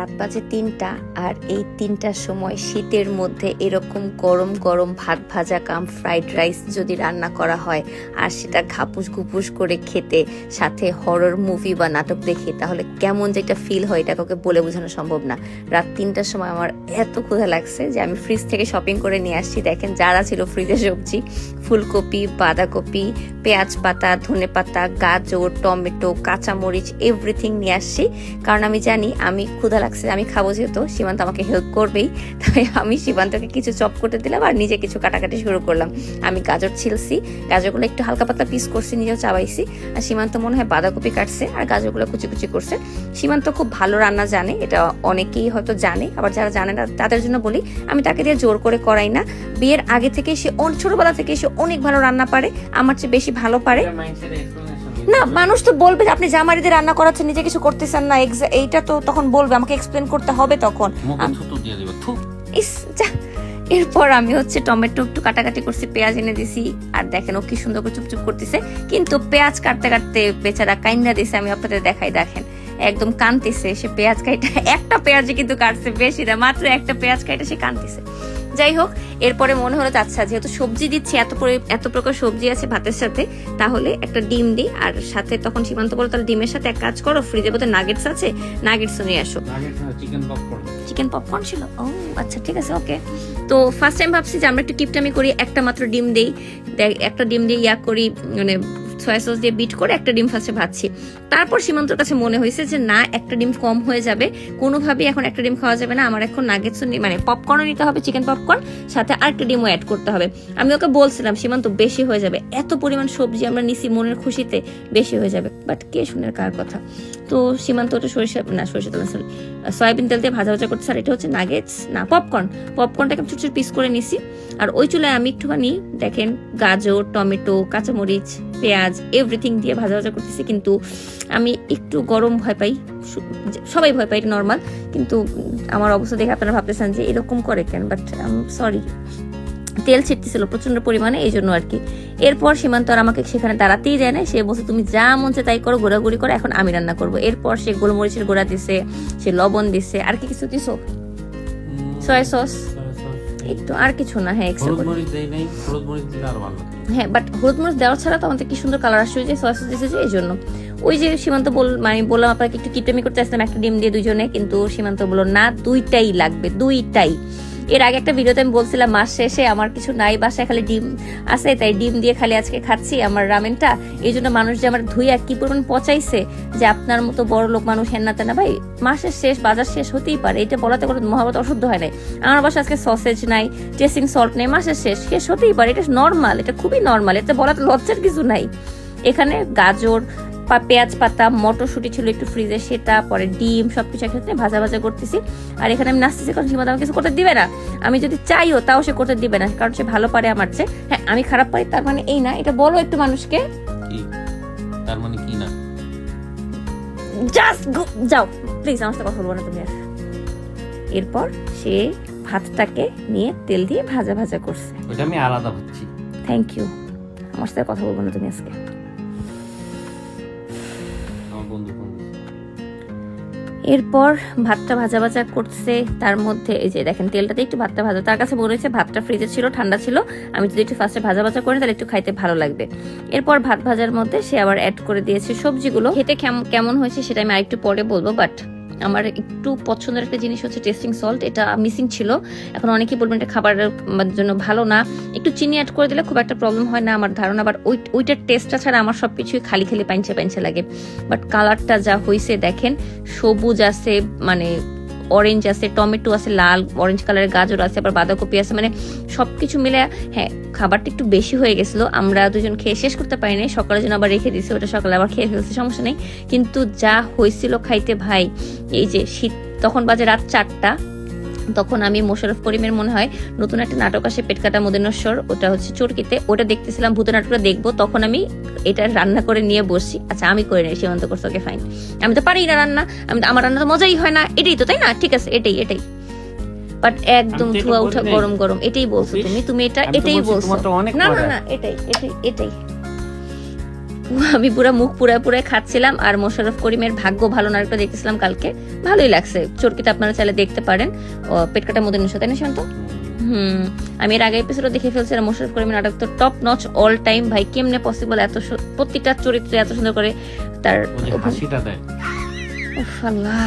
রাত বাজে ৩টা, আর এই ৩টার সময় শীতের মধ্যে এরকম গরম গরম ভাত ভাজা কাম ফ্রাইড রাইস যদি রান্না করা হয় আর সেটা ঘাপুস ঘুপুস করে খেতে, সাথে হরর মুভি বা নাটক দেখে, তাহলে কেমন যে একটা ফিল হয় এটা কাউকে বলে বোঝানো সম্ভব না। রাত ৩টার সময় আমার এত ক্ষুধা লাগছে যে আমি ফ্রিজ থেকে শপিং করে নিয়ে আসছি। দেখেন যারা ছিল ফ্রিজে সবজি, ফুলকপি, বাঁধাকপি, পেঁয়াজ পাতা, ধনে পাতা, গাজর, টমেটো, কাঁচামরিচ, এভরিথিং নিয়ে আসছি। কারণ আমি জানি আমি ক্ষুধা লাগছে, আমি খাবো, যেহেতু সীমান্ত আমাকে হেল্প করবেই, তাই আমি সীমান্তকে কিছু চপ করতে দিলাম আর নিজে কিছু কাটাকাটি শুরু করলাম। আমি গাজর ছিলছি, গাজরগুলো একটু হালকা পাতলা পিস করছি, নিজেও চাবাইছি। আর সীমান্ত মনে হয় বাঁধাকপি কাটছে আর গাজরগুলো কুচি কুচি করছে। সীমান্ত খুব ভালো রান্না জানে, এটা অনেকেই হয়তো জানে, আবার যারা জানে না তাদের জন্য বলি, আমি তাকে দিয়ে জোর করে করাই না। বিয়ের আগে থেকে সে, ছোটবেলা থেকে সে অনেক ভালো রান্না পারে, আমার চেয়ে বেশি ভালো পারে। না, মানুষ তো বলবে আপনি জামারিদের রান্না করাচ্ছেন, নিজে কিছু করতেছেন না, এইটা তো তখন বলবে, আমাকে এক্সপ্লেন করতে হবে তখন। এরপর আমি টমেটো একটু কাটাকাটি করছি, পেঁয়াজ এনে দিছি, আর দেখেন ও কি সুন্দর করে চুপচুপ করতেছে। কিন্তু পেঁয়াজ কাটতে কাটতে বেচারা কাইন্না দিছে, আমি আপনাদের দেখাই, দেখেন একদম কানতেছে সে। পেঁয়াজ কাইটা একটা পেঁয়াজে কিন্তু কাটছে, বেশি না, মাত্র একটা পেঁয়াজ কাইটা সে কানতেছে। যাই হোক, এরপরে মনে হলো আচ্ছা যেহেতু সবজি দিচ্ছি, এত প্রকার সবজি আছে ভাতের সাথে, তাহলে একটা ডিম দিই। আর সাথে তখন সীমান্ত বলো, তাহলে ডিমের সাথে এক কাজ করো, ফ্রিজের মধ্যে নাগেটস আছে, নাগেটস নিয়ে আসো। চিকেন পপকর্ন ছিল, ও আচ্ছা ঠিক আছে, ওকে। তো ফার্স্ট টাইম ভাবছি যে আমরা একটু কিপটামি করি, একটা মাত্র ডিম দেই, একটা ডিম দিয়ে ইয়া করি, মানে সয়া সস দিয়ে বিট করে একটা ডিম ফার্স্টে ভাজছি। তারপর সীমান্তর কাছে মনে হয়েছে যে না, একটা ডিম কম হয়ে যাবে, কোনোভাবেই এখন একটা ডিম খাওয়া যাবে না, আমার এখন নাগেটস মানে পপকর্নও নিতে হবে, চিকেন পপকর্ন, সাথে আরেকটা ডিমও অ্যাড করতে হবে। আমি ওকে বলছিলাম সীমান্ত বেশি হয়ে যাবে, এত পরিমাণ সবজি আমরা নিছি মনের খুশিতে, বেশি হয়ে যাবে, বাট কে শুনে কার কথা। তো সীমান্ত ওটা সরিষা তেল, সয়াবিন তেল দিয়ে ভাজা ভাজা করছে। আর এটা হচ্ছে নাগেটস না পপকর্নটাকে ছোট ছোট পিস করে নিছি। আর ওই চুলায় আমি একটুখানি দেখেন গাজর, টমেটো, কাঁচামরিচ, পেঁয়াজ, এভরিথিং দিয়ে ভাজা ভাজা করতেছি। কিন্তু আমি একটু গরম ভয় পাই, সবাই ভয় পাই, এটা নর্মাল। কিন্তু আমার অবস্থা দেখে আপনারা ভাবতেছেন যে এরকম করে কেন, বাট সরি, তেল ছিটতেছিল প্রচন্ড পরিমাণে, এই জন্য আর কি। এরপর সীমান্ত আর আমাকে সেখানে দাঁড়াতেই দেয় না, সে বলছে তুমি যা মন চায় তাই করো, ঘোরাঘুরি করো, এখন আমি রান্না করবো। এরপর সে গোলমরিচের গুঁড়া দিছে, সে লবণ দিছে, আর কি কিছু দিছো, সয়া সস একটু, আর কিছু না। হ্যাঁ, হ্যাঁ, বাট হলুদ মরিচ দেওয়া ছাড়া তো আমাদের কি সুন্দর কালার আসছে, যে সয়া সস দিয়েছে, যে এই জন্য। ওই যে সীমান্ত মানে বললাম আপনাকে একটু কিটামি করতে আসলাম একটা ডিম দিয়ে দুজনে, কিন্তু সীমান্ত বললো না, দুইটাই লাগবে, দুইটাই। এর আগে একটা ভিডিওতে আমি বলছিলাম মাস শেষে আমার কিছু নাই বাসায়, খালি ডিম আছে, তাই ডিম দিয়ে খালি আজকে খাচ্ছি আমার রামেনটা। এই জন্য মানুষ যে আমার ধুইয়া কি পরিমাণ পচাইছে, যে আপনার মতো বড় লোক মানুষ হেন না তেনা। ভাই, মাসের শেষ, বাজার শেষ হতেই পারে, এটা বলাতে কোনো মহাভারত অশুদ্ধ হয় নাই। আমার বাসায় আজকে সসেজ নাই, ড্রেসিং সল্ট নেই, মাসের শেষ হতেই পারে, এটা নর্মাল, এটা খুবই নর্মাল, এটা বলাতে লজ্জার কিছু নাই। এখানে গাজর, পেঁয়াজ পাতা, মটরশুঁটি ছিল একটু ফ্রিজে, সেটা, পরে ডিম, সবকিছু একসাথে ভাজা ভাজা করতেছি। আর এখানে আমি নাচতেছি, কারণ সীমান্ত আমাকে কিছু করতে দিবে না, আমি যদি চাইও তাও সে করতে দিবে না, কারণ সে ভালো পারে আমার চেয়ে। হ্যাঁ, আমি খারাপ পারি তার মানে এই না, এটা বলো একটু মানুষকে, তার মানে কি না, জাস্ট যাও প্লিজ, আমার সাথে কথা বলবো না তুমি আর। এরপর সে ভাতটাকে নিয়ে তেল দিয়ে ভাজা ভাজা করছে, ওটা আমি আলাদা ভাবছি। থ্যাংক ইউ, আমার সাথে কথা বলবো না তুমি আজকে। এরপর ভাতটা ভাজা ভাজা করছে, তার মধ্যে এই যে দেখেন তেলটাতে একটু ভাতটা ভাজা, তার কাছে মনে হয়েছে ভাতটা ফ্রিজে ছিল, ঠান্ডা ছিল, আমি যদি একটু ফার্স্টে ভাজা ভাজা করি তাহলে একটু খাইতে ভালো লাগবে। এরপর ভাত ভাজার মধ্যে সে আবার অ্যাড করে দিয়েছে সবজিগুলো। খেতে কেমন হয়েছে সেটা আমি আরেকটু পরে বলবো, বাট আমার একটু পছন্দের একটা জিনিস হচ্ছে টেস্টিং সল্ট, এটা মিসিং ছিল। এখন অনেকেই বলবেন এটা খাবারের জন্য ভালো না, একটু চিনি অ্যাড করে দিলে খুব একটা প্রবলেম হয় না আমার ধারণা, বাট ওইটার টেস্টটা ছাড়া আমার সবকিছুই খালি পাইনছে লাগে। বাট কালারটা যা হয়েছে দেখেন, সবুজ আছে, মানে অরেঞ্জ আছে, টমেটো আছে, লাল অরেঞ্জ কালারের গাজর আছে, আবার বাঁধাকপি আছে, মানে সবকিছু মিলে। হ্যাঁ, খাবারটা একটু বেশি হয়ে গেছিল, আমরা দুজন খেয়ে শেষ করতে পারিনি, সকালের জন্য আবার রেখে দিছি, ওটা সকালে আবার খেয়ে ফেলছি, সমস্যা নেই। কিন্তু যা হয়েছিল খাইতে ভাই, এই যে শীত, তখন বাজে রাত 4টা, তখন আমি মোশাররফ করিমের মনে হয় নতুন একটা নাটক আসে পেটকাটা মদিনেশ্বর, ওটা হচ্ছে চরকিতে, ওটা দেখতেছিলাম, ভূতের নাটকটা দেখবো, তখন আমি এটা রান্না করে নিয়ে বসছি। আচ্ছা আমি করে নিই, সীমান্ত করছে ওকে ফাইন, আমি তো পারি না রান্না, আমার রান্না তো মজাই হয় না, এটাই তো, তাই না, ঠিক আছে, এটাই। বাট একদম ধোয়া উঠা গরম, এটাই বলছো তুমি এটাই বলছো, না এটাই। আমি পুরো মুখ পুরায় পুরায় খাচ্ছিলাম। আর মোশাররফ করিমের ভাগ্য ভালো নাটকটা দেখতেছিলাম কালকে, ভালোই লাগছে। চরকিতে আপনারা চাইলে দেখতে পারেন, পেট কাটা মদিনুর সাথে না শান্ত। আমি এর আগে এপিসোড দেখে ফেলছি। আর মোশাররফ করিমের নাটক তো টপ নচ অল টাইম ভাই। কেমনে পসিবল এত প্রত্যেকটা চরিত্রে এত সুন্দর করে তার হাসিটা দেয়। উফ আল্লাহ।